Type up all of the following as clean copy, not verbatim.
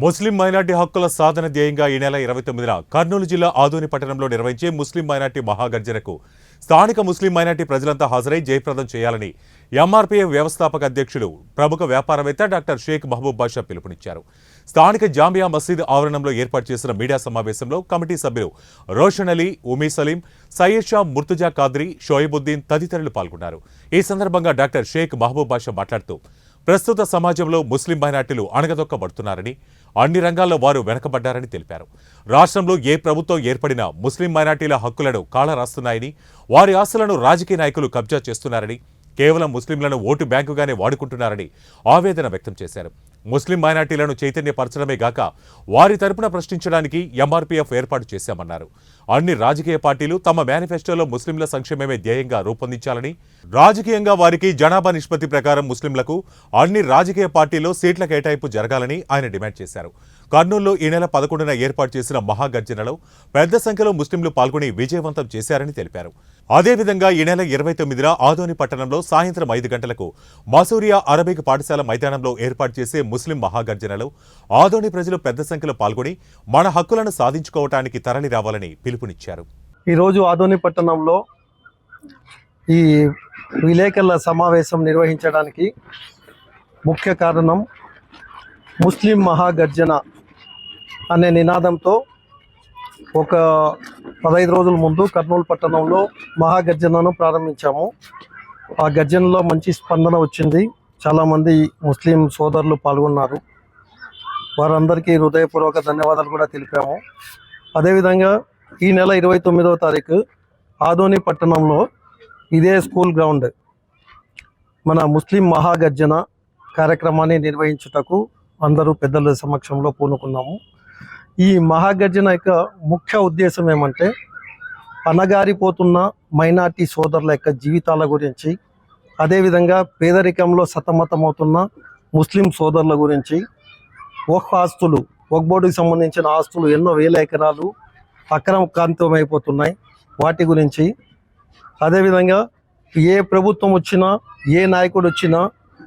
ముస్లిం minority హక్కుల సాధన ధ్యేయంగా ఈ నెల 29న కర్నూలు జిల్లా ఆదోని పట్టణంలో నిర్వహించే ముస్లిం మైనార్టీ మహాగర్జనకు స్థానిక ముస్లిం మైనార్టీ ప్రజలంతా హాజరై జయప్రదం చేయాలని ఎంఆర్పీఎఫ్ వ్యవస్థాపక అధ్యక్షులు ప్రముఖ వ్యాపారవేత్త డాక్టర్ షేక్ మహబూబ్ బాషా పిలుపునిచ్చారు. స్థానిక జామియా మసీద్ ఆవరణంలో ఏర్పాటు చేసిన మీడియా సమావేశంలో కమిటీ సభ్యులు రోషన్ అలీ, ఉమీ సలీం, సయ్యద్ షా ముర్తుజా ఖాద్రీ, షోయబుద్దీన్ తదితరులు పాల్గొన్నారు. ఈ సందర్భంగా డాక్టర్ షేక్ మహబూబ్ బాషా మాట్లాడుతూ ప్రస్తుత సమాజంలో ముస్లిం మైనార్టీలు అణగదొక్కబడుతున్నారని, అన్ని రంగాల్లో వారు వెనకబడ్డారని తెలిపారు. రాష్ట్రంలో ఏ ప్రభుత్వం ఏర్పడినా ముస్లిం మైనార్టీల హక్కులను కాలరాస్తున్నాయని, వారి ఆస్తులను రాజకీయ నాయకులు కబ్జా చేస్తున్నారని, కేవలం ముస్లింలను ఓటు బ్యాంకుగానే వాడుకుంటున్నారని ఆవేదన వ్యక్తం చేశారు. ముస్లిం మైనార్టీలను చైతన్యపరచడమే గాక వారి తరపున ప్రశ్నించడానికి ఎంఆర్పీఎఫ్ ఏర్పాటు చేశామన్నారు. అన్ని రాజకీయ పార్టీలు తమ మేనిఫెస్టోలో ముస్లింల సంక్షేమమే ధ్యేయంగా రూపొందించాలని, రాజకీయంగా వారికి జనాభా నిష్పత్తి ప్రకారం ముస్లింలకు అన్ని రాజకీయ పార్టీల్లో సీట్ల కేటాయింపు జరగాలని ఆయన డిమాండ్ చేశారు. కర్నూలులో ఈ నెల 11న ఏర్పాటు చేసిన మహాగర్జనలో పెద్ద సంఖ్యలో ముస్లింలు పాల్గొని విజయవంతం చేశారని తెలిపారు. అదేవిధంగా ఈ నెల 29న ఆదోని పట్టణంలో సాయంత్రం 5 గంటలకు మసూరియా అరబిక్ పాఠశాల మైదానంలో ఏర్పాటు చేసే ముస్లిం మహాగర్జనలో ఆదోని ప్రజలు పెద్ద సంఖ్యలో పాల్గొని మన హక్కులను సాధించుకోవటానికి తరలి రావాలని పిలుపునిచ్చారు. ఈరోజు ఆదోని పట్టణంలో ఈ విలేకరుల సమావేశం నిర్వహించడానికి ముఖ్య కారణం ముస్లిం మహాగర్జన అనే నినాదంతో ఒక 15 రోజుల ముందు కర్నూలు పట్టణంలో మహాగర్జనను ప్రారంభించాము. ఆ గర్జనలో మంచి స్పందన వచ్చింది. చాలామంది ముస్లిం సోదరులు పాల్గొన్నారు. వారందరికీ హృదయపూర్వక ధన్యవాదాలు కూడా తెలిపాము. అదేవిధంగా ఈ నెల 29వ తారీఖు ఆదోని పట్టణంలో ఇదే స్కూల్ గ్రౌండ్ మన ముస్లిం మహాగర్జన కార్యక్రమాన్ని నిర్వహించుటకు అందరూ పెద్దల సమక్షంలో పూనుకున్నాము. ఈ మహాగర్జన యొక్క ముఖ్య ఉద్దేశం ఏమంటే అణగారిపోతున్న మైనార్టీ సోదరుల యొక్క జీవితాల గురించి, అదేవిధంగా పేదరికంలో సతమతమవుతున్న ముస్లిం సోదరుల గురించి, వక్ఫ్ ఆస్తులు, వక్ఫ్ బోర్డుకి సంబంధించిన ఆస్తులు ఎన్నో వేల ఎకరాలు అక్రమకాంతమైపోతున్నాయి, వాటి గురించి, అదేవిధంగా ఏ ప్రభుత్వం వచ్చినా, ఏ నాయకుడు వచ్చినా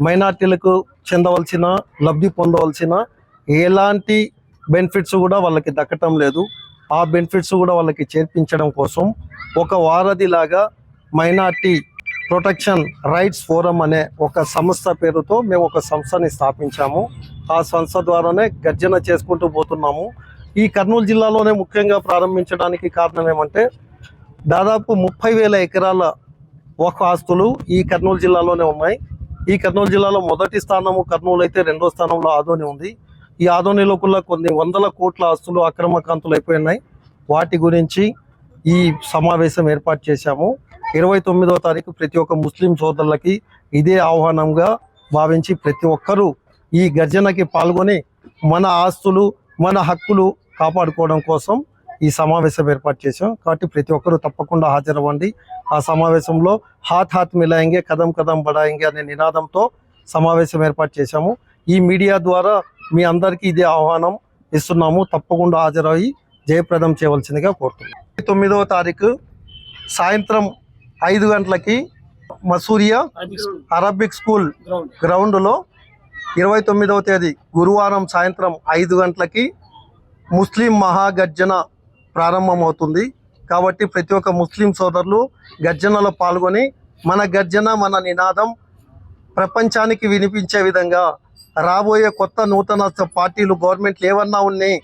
మైనార్టీలకు చెందవలసిన, లబ్ధి పొందవలసిన ఎలాంటి బెనిఫిట్స్ కూడా వాళ్ళకి దక్కటం లేదు. ఆ బెనిఫిట్స్ కూడా వాళ్ళకి చేర్పించడం కోసం ఒక వారధిలాగా మైనార్టీ ప్రొటెక్షన్ రైట్స్ ఫోరం అనే ఒక సంస్థ పేరుతో మేము ఒక సంస్థని స్థాపించాము. ఆ సంస్థ ద్వారానే గర్జన చేసుకుంటూ పోతున్నాము. ఈ కర్నూలు జిల్లాలోనే ముఖ్యంగా ప్రారంభించడానికి కారణం ఏమంటే దాదాపు 30,000 ఎకరాల వక్ఫ్ ఆస్తులు ఈ కర్నూలు జిల్లాలోనే ఉన్నాయి. ఈ కర్నూలు జిల్లాలో మొదటి స్థానము కర్నూలు అయితే, రెండో స్థానంలో ఆదోని ఉంది. ఈ ఆదోనిలో కూడా కొన్ని 100 కోట్ల ఆస్తులు అక్రమకాంతులు అయిపోయినాయి. వాటి గురించి ఈ సమావేశం ఏర్పాటు చేశాము. 29వ తారీఖు ప్రతి ఒక్క ముస్లిం సోదరులకి ఇదే ఆహ్వానంగా భావించి ప్రతి ఒక్కరూ ఈ గర్జనకి పాల్గొని మన ఆస్తులు, మన హక్కులు కాపాడుకోవడం కోసం ఈ సమావేశం ఏర్పాటు చేశాం. కాబట్టి ప్రతి ఒక్కరూ తప్పకుండా హాజరవ్వండి. ఆ సమావేశంలో హాత్ హాత్ మిలాయింగే, కదం కదం బడాయింగే అనే నినాదంతో సమావేశం ఏర్పాటు చేశాము. ఈ మీడియా ద్వారా మీ అందరికీ ఇదే ఆహ్వానం ఇస్తున్నాము. తప్పకుండా హాజరయ్యి జయప్రదం చేయవలసిందిగా కోరుతున్నాం. 9వ తారీఖు సాయంత్రం 5 గంటలకి మసూరియా అరబిక్ స్కూల్ గ్రౌండ్లో, 29వ తేదీ గురువారం సాయంత్రం 5 గంటలకి ముస్లిం మహాగర్జన ప్రారంభమవుతుంది. కాబట్టి ప్రతి ఒక్క ముస్లిం సోదరులు గర్జనలో పాల్గొని మన గర్జన, మన నినాదం ప్రపంచానికి వినిపించే విధంగా రాబోయే కొత్త నూతన పార్టీలు, గవర్నమెంట్లు ఏమన్నా ఉన్నాయి,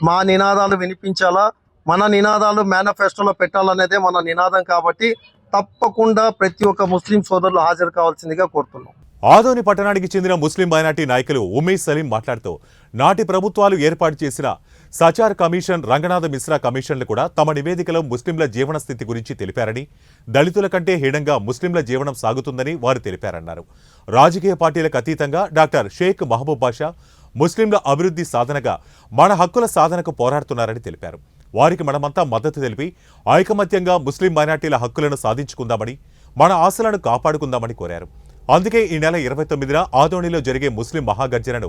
మా నినాదాలు వినిపించాలా, మన నినాదాలు మేనిఫెస్టోలో పెట్టాలనేదే మన నినాదం. కాబట్టి తప్పకుండా ప్రతి ఒక్క ముస్లిం సోదరులు హాజరు కావాల్సిందిగా కోరుతున్నాం. ఆదోని పట్టణానికి చెందిన ముస్లిం మైనార్టీ నాయకులు ఉమీ సలీం మాట్లాడుతూ నాటి ప్రభుత్వాలు ఏర్పాటు చేసిన సచార్ కమిషన్, రంగనాథ మిశ్రా కమిషన్లు కూడా తమ నివేదికలో ముస్లింల జీవన స్థితి గురించి తెలిపారని, దళితుల కంటే హీనంగా ముస్లింల జీవనం సాగుతుందని వారు తెలిపారన్నారు. రాజకీయ పార్టీలకు అతీతంగా డాక్టర్ షేక్ మహబూబ్ బాషా ముస్లింల అభివృద్ధి సాధనగా మన హక్కుల సాధనకు పోరాడుతున్నారని తెలిపారు. వారికి మనమంతా మద్దతు తెలిపి ఐకమత్యంగా ముస్లిం మైనార్టీల హక్కులను సాధించుకుందామని, మన ఆశలను కాపాడుకుందామని కోరారు. అందుకే ఈ నెల 29న ఆదోనిలో జరిగే ముస్లిం మహాగర్జనను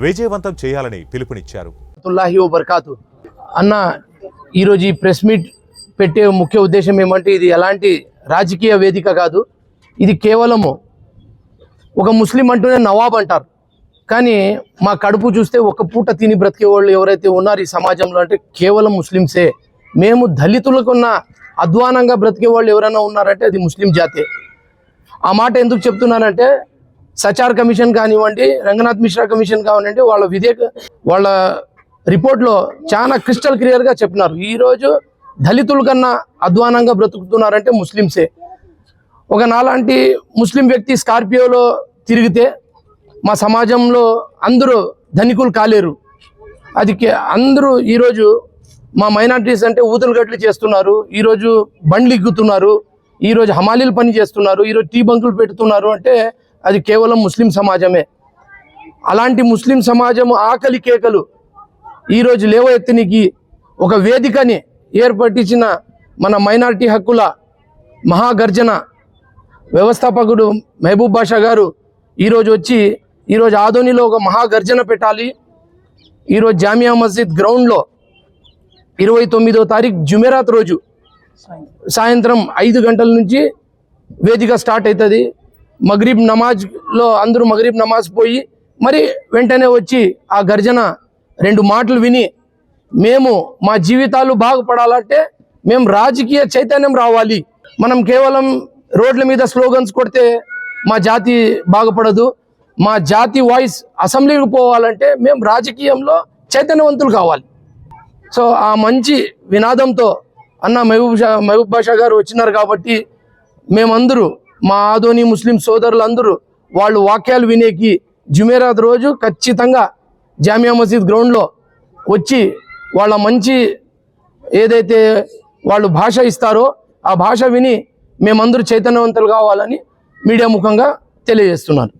విజయవంతం చేయాలని పిలుపునిచ్చారు. అన్న, ఈరోజు ఈ ప్రెస్ మీట్ పెట్టే ముఖ్య ఉద్దేశం ఏమంటే ఇది ఎలాంటి రాజకీయ వేదిక కాదు. ఇది కేవలము ఒక ముస్లిం అంటూనే నవాబ్ అంటారు, కానీ మా కడుపు చూస్తే ఒక పూట తిని బ్రతికే వాళ్ళు ఎవరైతే ఉన్నారు ఈ సమాజంలో అంటే కేవలం ముస్లిమ్సే. మేము దళితులకున్న అధ్వానంగా బ్రతికే వాళ్ళు ఎవరైనా ఉన్నారంటే అది ముస్లిం జాతే. ఆ మాట ఎందుకు చెప్తున్నానంటే సచార్ కమిషన్ కానివ్వండి, రంగనాథ్ మిశ్రా కమిషన్ కానివ్వండి, వాళ్ళ రిపోర్ట్లో చాలా క్రిస్టల్ క్లియర్గా చెప్పినారు. ఈరోజు దళితుల కన్నా అధ్వానంగా బ్రతుకుతున్నారంటే ముస్లిమ్సే. ఒక నాలాంటి ముస్లిం వ్యక్తి స్కార్పియోలో తిరిగితే మా సమాజంలో అందరూ ధనికులు కాలేరు. అది అందరూ ఈరోజు మా మైనారిటీస్ అంటే ఊతులు గట్లు చేస్తున్నారు, ఈరోజు బండ్లు ఎక్కుతున్నారు, ఈరోజు హమాలీలు పని చేస్తున్నారు, ఈరోజు టీ బంకులు పెడుతున్నారు అంటే అది కేవలం ముస్లిం సమాజమే. అలాంటి ముస్లిం సమాజం ఆకలి కేకలు ఈరోజు లేవెత్తనికి ఒక వేదికని ఏర్పట్టించిన మన మైనారిటీ హక్కుల మహాగర్జన వ్యవస్థాపకుడు మహబూబ్ బాషా గారు ఈరోజు వచ్చి ఈరోజు ఆదోనిలో ఒక మహాగర్జన పెట్టాలి. ఈరోజు జామియా మస్జిద్ గ్రౌండ్లో 29వ తారీఖు జుమెరాత్ రోజు సాయంత్రం 5 గంటల నుంచి వేదిక స్టార్ట్ అవుతుంది. మగ్రిబ్ నమాజ్లో అందరూ మగ్రిబ్ నమాజ్ పోయి మరి వెంటనే వచ్చి ఆ గర్జన 2 మాటలు విని మేము మా జీవితాలు బాగుపడాలంటే మేము రాజకీయ చైతన్యం రావాలి. మనం కేవలం రోడ్ల మీద స్లోగన్స్ కొడితే మా జాతి బాగుపడదు. మా జాతి వాయిస్ అసెంబ్లీకి పోవాలంటే మేము రాజకీయంలో చైతన్యవంతులు కావాలి. సో ఆ మంచి వినాదంతో అన్న మహబూబ్ బాషా గారు వచ్చినారు కాబట్టి మేమందరూ మా ఆదోని ముస్లిం సోదరులందరూ వాళ్ళు వాక్యాలు వినేకి జుమేరాత్ రోజు ఖచ్చితంగా జామియా మస్జిద్ గ్రౌండ్లో వచ్చి వాళ్ళ మంచి ఏదైతే వాళ్ళు భాష ఇస్తారో ఆ భాష విని మేమందరూ చైతన్యవంతులు కావాలని మీడియా ముఖంగా తెలియజేస్తున్నారు.